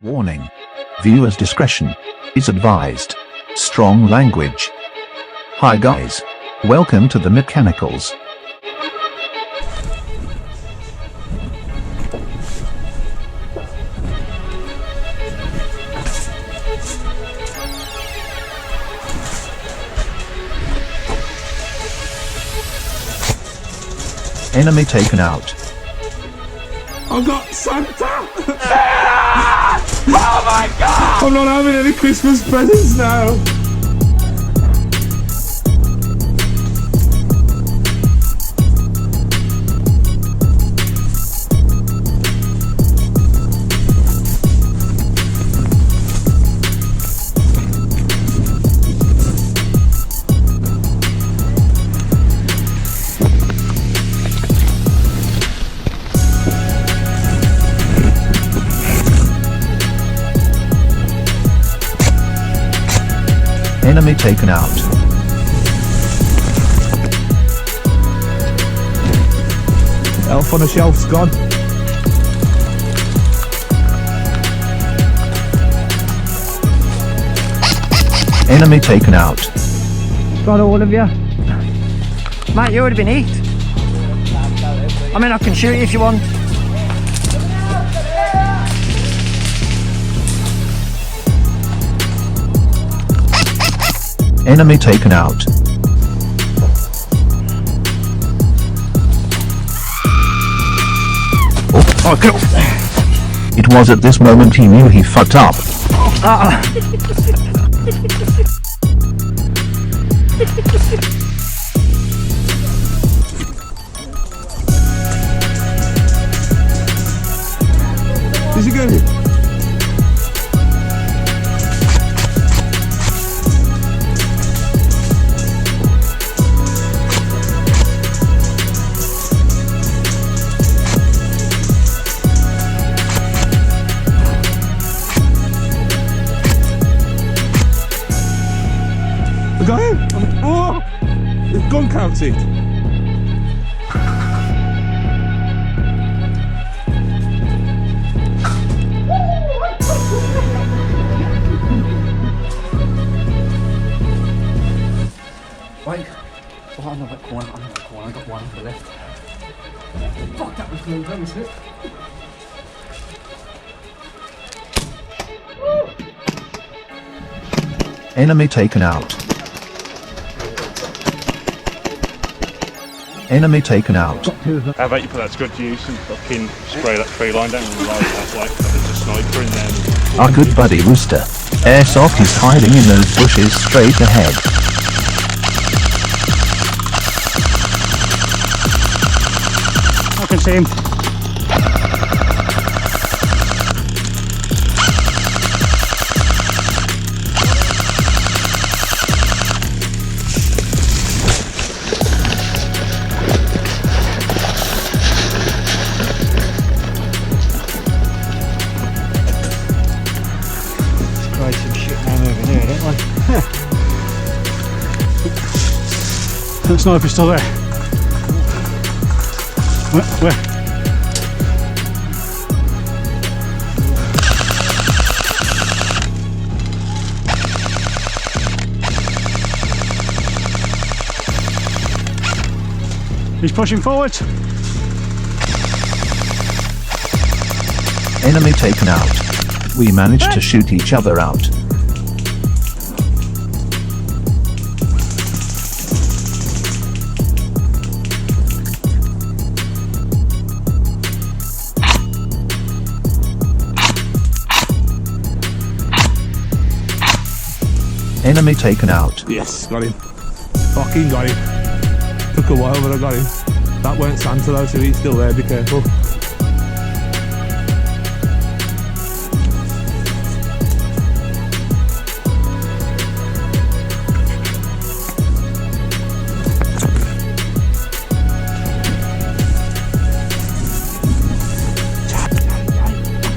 Warning. Viewers' discretion is advised. Strong language. Hi guys. Welcome to the Mechanicals. Enemy taken out. I've got Santa! Oh my god! I'm not having any Christmas presents now! Enemy taken out. Elf on a shelf's gone. Enemy taken out. Got all of you. Mate, you would have been eat. I mean, I can shoot you if you want. Enemy taken out. Oh, go. It was at this moment he knew he fucked up. Is he going? Got him! Oh! The gun counted! Wait. Oh, I'm not that corner. I got one on the left. Fuck, that was close, that was it. Enemy taken out. Enemy taken out. How about you put that to good use and fucking spray that tree line down and ride that like there's a sniper in there. Our good buddy Rooster. Airsoft is hiding in those bushes straight ahead. I can see him. Tried some shit down over there, don't I? The sniper's still there. Where? He's pushing forward. Enemy taken out. We managed to shoot each other out. Enemy taken out. Yes, got him. Fucking got him. Took a while, but I got him. That weren't Santa though, so he's still there, be careful.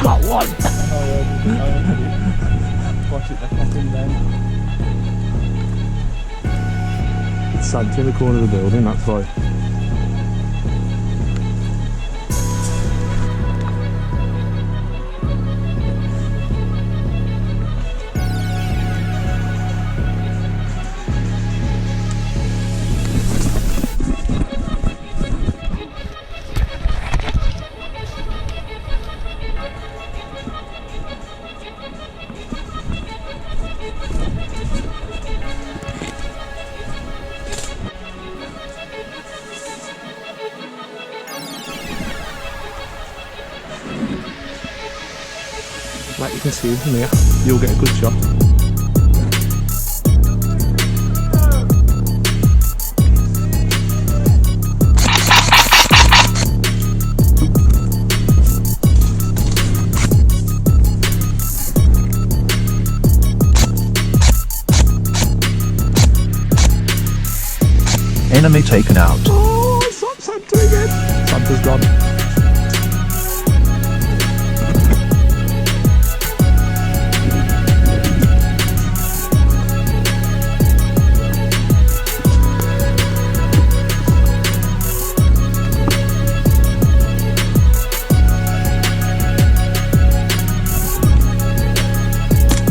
Got one! Watch it, they're popping down. It's Santa in the corner of the building, that's why. Like you can see from here, you'll get a good shot. Enemy taken out. Oh, it's not Santa again. Santa's gone.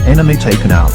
Enemy taken out.